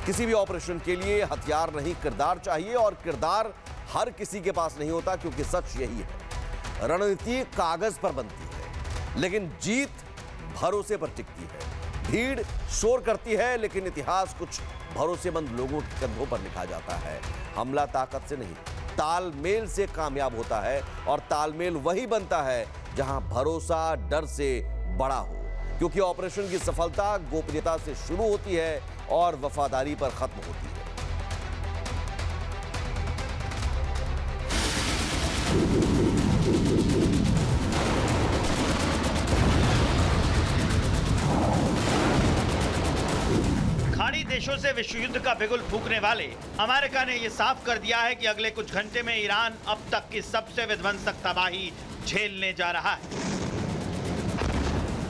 किसी भी ऑपरेशन के लिए हथियार नहीं, किरदार चाहिए, और किरदार हर किसी के पास नहीं होता, क्योंकि सच यही है, रणनीति कागज पर बनती है लेकिन जीत भरोसे पर टिकती है। भीड़ शोर करती है लेकिन इतिहास कुछ भरोसेमंद लोगों के कंधों पर लिखा जाता है। हमला ताकत से नहीं, तालमेल से कामयाब होता है, और तालमेल वही बनता है जहां भरोसा डर से बड़ा हो, क्योंकि ऑपरेशन की सफलता गोपनीयता से शुरू होती है और वफादारी पर खत्म होती है। खाड़ी देशों से विश्व युद्ध का बिगुल फूंकने वाले अमेरिका ने यह साफ कर दिया है कि अगले कुछ घंटे में ईरान अब तक की सबसे विध्वंसक तबाही झेलने जा रहा है।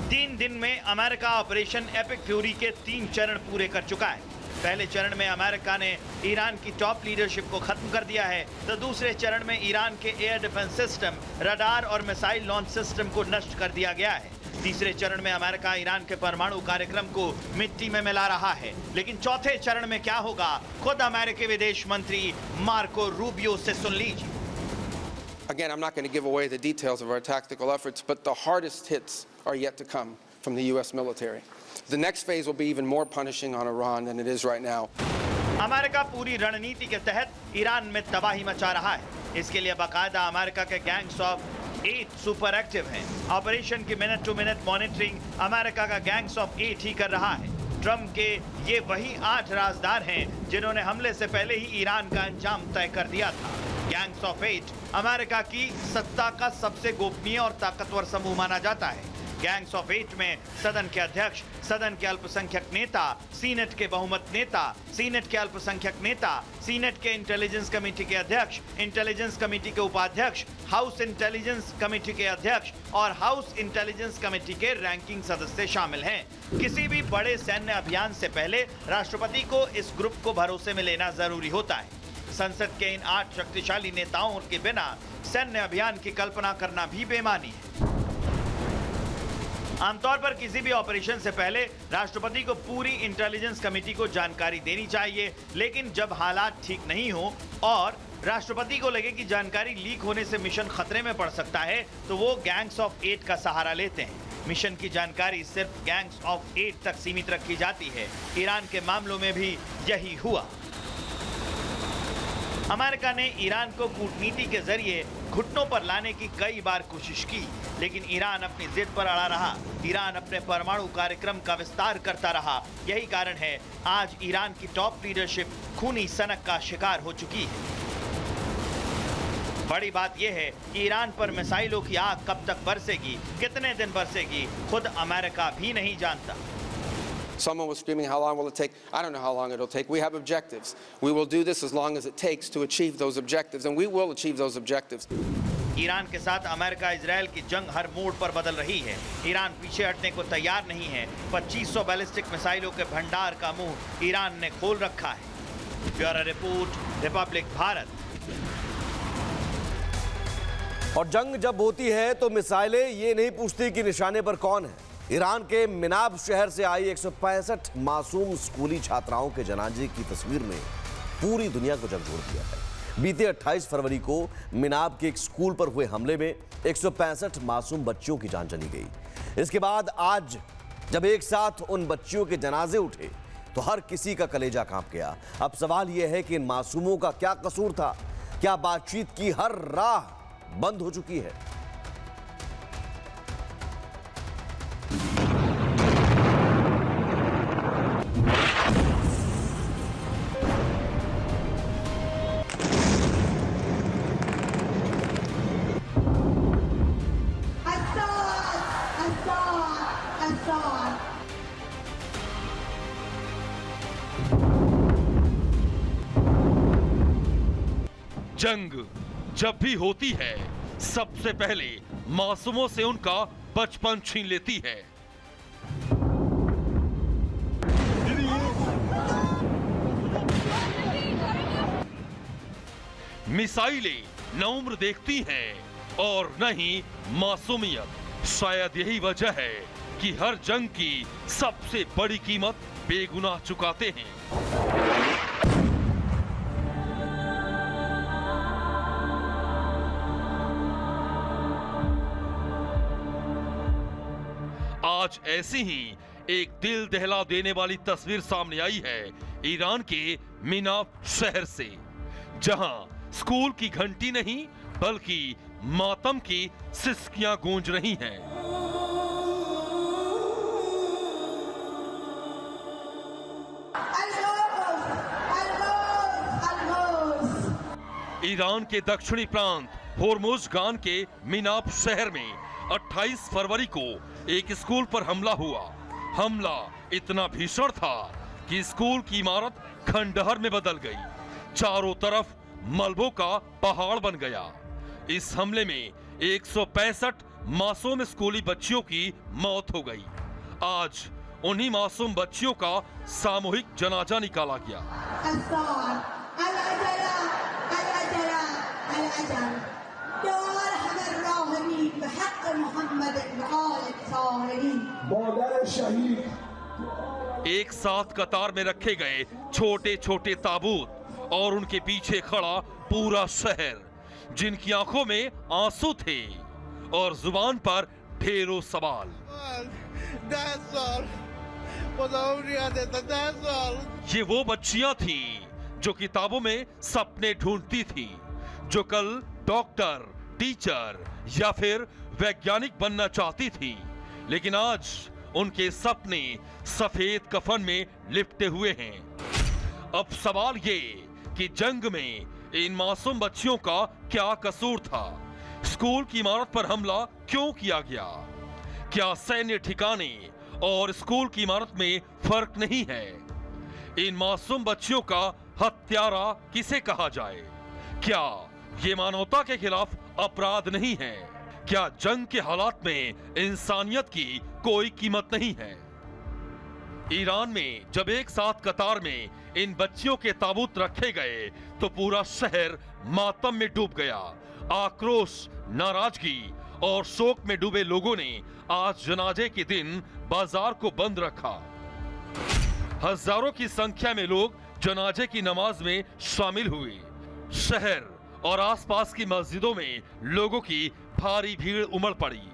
3 दिन में अमेरिका ऑपरेशन एपिक फ्यूरी के 3 चरण पूरे कर चुका है। पहले चरण में अमेरिका ने ईरान की टॉप लीडरशिप को खत्म कर दिया है, तो दूसरे चरण में ईरान के एयर डिफेंस सिस्टम, रडार और मिसाइल लॉन्च सिस्टम को नष्ट कर दिया गया है। तीसरे चरण में अमेरिका ईरान के परमाणु कार्यक्रम को मिट्टी में मिला रहा है। लेकिन चौथे चरण में क्या होगा, खुद अमेरिकी विदेश मंत्री मार्को रूबियो से सुन लीजिए। Again, I'm not going to give away the details of our tactical efforts, but the hardest hits are yet to come from the U.S. military. The next phase will be even more punishing on Iran than it is right now. America पूरी रणनीति के तहत Iran में तबाही मचा रहा है। इसके लिए बाकायदा अमेरिका के गैंग्स ऑफ 8 सुपर एक्टिव हैं। ऑपरेशन की minute to minute monitoring America का गैंग्स ऑफ 8 ही कर रहा है। ट्रंप के ये वही 8 राजदार हैं जिन्होंने हमले से पहले ही ईरान का अंजाम तय कर दिया था। गैंग्स ऑफ 8 अमेरिका की सत्ता का सबसे गोपनीय और ताकतवर समूह माना जाता है। गैंग्स ऑफ 8 में सदन के अध्यक्ष, सदन के अल्पसंख्यक नेता, सीनेट के बहुमत नेता, सीनेट के अल्पसंख्यक नेता, सीनेट के इंटेलिजेंस कमेटी के अध्यक्ष, इंटेलिजेंस कमेटी के उपाध्यक्ष, हाउस इंटेलिजेंस कमेटी के अध्यक्ष और हाउस इंटेलिजेंस कमेटी के रैंकिंग सदस्य शामिल हैं। किसी भी बड़े सैन्य अभियान से पहले राष्ट्रपति को इस ग्रुप को भरोसे में लेना जरूरी होता है। संसद के इन 8 शक्तिशाली नेताओं के बिना सैन्य अभियान की कल्पना करना भी बेमानी है। आमतौर पर किसी भी ऑपरेशन से पहले राष्ट्रपति को पूरी इंटेलिजेंस कमेटी को जानकारी देनी चाहिए, लेकिन जब हालात ठीक नहीं हो और राष्ट्रपति को लगे कि जानकारी लीक होने से मिशन खतरे में पड़ सकता है, तो वो गैंग्स ऑफ 8 का सहारा लेते हैं। मिशन की जानकारी सिर्फ गैंग्स ऑफ 8 तक सीमित रखी जाती है। ईरान के मामलों में भी यही हुआ। अमेरिका ने ईरान को कूटनीति के जरिए घुटनों पर लाने की कई बार कोशिश की, लेकिन ईरान अपनी जिद पर अड़ा रहा। ईरान अपने परमाणु कार्यक्रम का विस्तार करता रहा। यही कारण है आज ईरान की टॉप लीडरशिप खूनी सनक का शिकार हो चुकी है। बड़ी बात यह है कि ईरान पर मिसाइलों की आग कब तक बरसेगी, कितने दिन बरसेगी, खुद अमेरिका भी नहीं जानता। Someone was screaming, how long will it take? I don't know how long it'll take. We have objectives. We will do this as long as it takes to achieve those objectives, and we will achieve those objectives. Iran के साथ America Israel की जंग हर मोड़ पर बदल रही है। Iran पीछे हटने को तैयार नहीं है। 2500 बैलिस्टिक मिसाइलों के भंडार का मुंह ईरान ने खोल रखा है। Bureau report, Republic Bharat. और जंग जब होती है तो मिसाइलें ये नहीं पूछती कि निशाने पर कौन है। ईरान के मिनाब शहर से आई 165 मासूम स्कूली छात्राओं के जनाजे की तस्वीर ने पूरी दुनिया को झकझोर दिया है। बीते 28 फरवरी को मिनाब के एक स्कूल पर हुए हमले में 165 मासूम बच्चियों की जान चली गई। इसके बाद आज जब एक साथ उन बच्चियों के जनाजे उठे तो हर किसी का कलेजा कांप गया। अब सवाल यह है कि इन मासूमों का क्या कसूर था? क्या बातचीत की हर राह बंद हो चुकी है? जंग जब भी होती है सबसे पहले मासूमों से उनका बचपन छीन लेती है। मिसाइलें न उम्र देखती हैं और न ही मासूमियत। शायद यही वजह है कि हर जंग की सबसे बड़ी कीमत बेगुनाह चुकाते हैं। आज ऐसी ही एक दिल दहला देने वाली तस्वीर सामने आई है ईरान के मिनाफ शहर से, जहां स्कूल की घंटी नहीं बल्कि मातम की सिसकियां गूंज रही हैं। ईरान के दक्षिणी प्रांत होर्मुजगान के मिनाफ शहर में 28 फरवरी को एक स्कूल पर हमला हुआ। हमला इतना भीषण था कि स्कूल की इमारत खंडहर में बदल गई, चारों तरफ मलबों का पहाड़ बन गया। इस हमले में 165 मासूम स्कूली बच्चियों की मौत हो गई। आज उन्हीं मासूम बच्चियों का सामूहिक जनाजा निकाला गया। एक साथ कतार में रखे गए छोटे छोटे ताबूत और उनके पीछे खड़ा पूरा शहर, जिनकी आंखों में आंसू थे और जुबान पर ढेरों सवाल। ये वो बच्चियां थीं जो किताबों में सपने ढूंढती थी, जो कल डॉक्टर, टीचर या फिर वैज्ञानिक बनना चाहती थी, लेकिन आज उनके सपने सफेद कफन में लिपटे हुए हैं। अब सवाल ये कि जंग में इन मासूम बच्चियों का क्या कसूर था? स्कूल की इमारत पर हमला क्यों किया गया? क्या सैन्य ठिकाने और स्कूल की इमारत में फर्क नहीं है? इन मासूम बच्चियों का हत्यारा किसे कहा जाए? क्या ये मानवता के खिलाफ अपराध नहीं है? क्या जंग के हालात में इंसानियत की कोई कीमत नहीं है? ईरान में जब एक साथ कतार में इन बच्चियों के ताबूत रखे गए तो पूरा शहर मातम में डूब गया। आक्रोश, नाराजगी और शोक में डूबे लोगों ने आज जनाजे के दिन बाजार को बंद रखा। हजारों की संख्या में लोग जनाजे की नमाज में शामिल हुए। शहर और आसपास की मस्जिदों में लोगों की भारी भीड़ उमड़ पड़ी।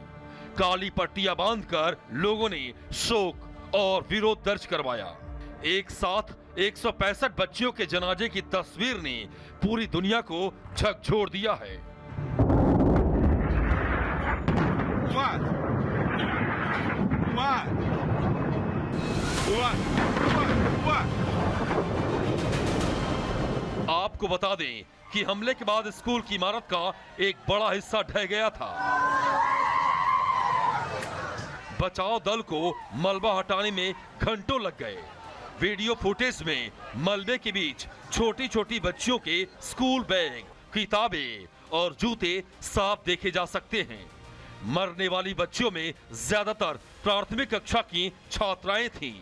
काली पट्टियां बांधकर लोगों ने शोक और विरोध दर्ज करवाया। एक साथ 165 बच्चियों के जनाजे की तस्वीर ने पूरी दुनिया को झकझोर दिया है। आपको बता दें कि हमले के बाद स्कूल की इमारत का एक बड़ा हिस्सा ढह गया था। बचाव दल को मलबा हटाने में घंटों लग गए। वीडियो फुटेज में मलबे के बीच छोटी छोटी बच्चियों के स्कूल बैग, किताबें और जूते साफ देखे जा सकते हैं। मरने वाली बच्चियों में ज्यादातर प्राथमिक कक्षा की छात्राएं थीं।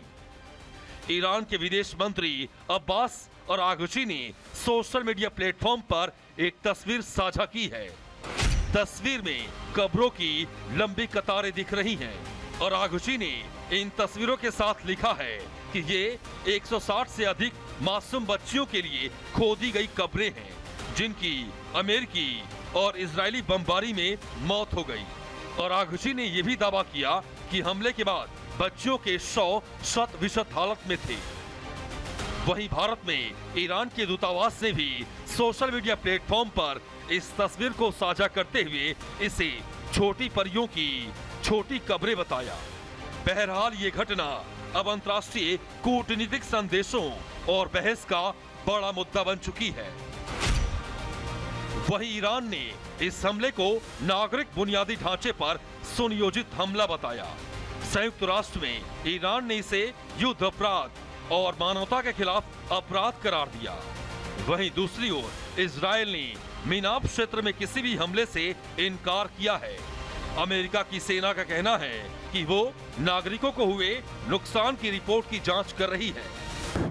ईरान के विदेश मंत्री अब्बास और आगुची ने सोशल मीडिया प्लेटफॉर्म पर एक तस्वीर साझा की है। तस्वीर में कब्रों की लंबी कतारें दिख रही हैं और आगुची ने इन तस्वीरों के साथ लिखा है कि ये 160 से अधिक मासूम बच्चियों के लिए खोदी गई कब्रें हैं, जिनकी अमेरिकी और इजरायली बमबारी में मौत हो गई। और आगुची ने यह भी दावा किया कि हमले के बाद बच्चियों के शव शत-विशत हालत में थे। वहीं भारत में ईरान के दूतावास ने भी सोशल मीडिया प्लेटफॉर्म पर इस तस्वीर को साझा करते हुए इसे छोटी परियों की छोटी कब्रें बताया। बहरहाल ये घटना अब अंतर्राष्ट्रीय कूटनीतिक संदेशों और बहस का बड़ा मुद्दा बन चुकी है। वहीं ईरान ने इस हमले को नागरिक बुनियादी ढांचे पर सुनियोजित हमला बताया। संयुक्त राष्ट्र में ईरान ने इसे युद्ध अपराध और मानवता के खिलाफ अपराध करार दिया। वहीं दूसरी ओर इजरायल ने मिनाफ क्षेत्र में किसी भी हमले से इनकार किया है। अमेरिका की सेना का कहना है कि वो नागरिकों को हुए नुकसान की रिपोर्ट की जांच कर रही है।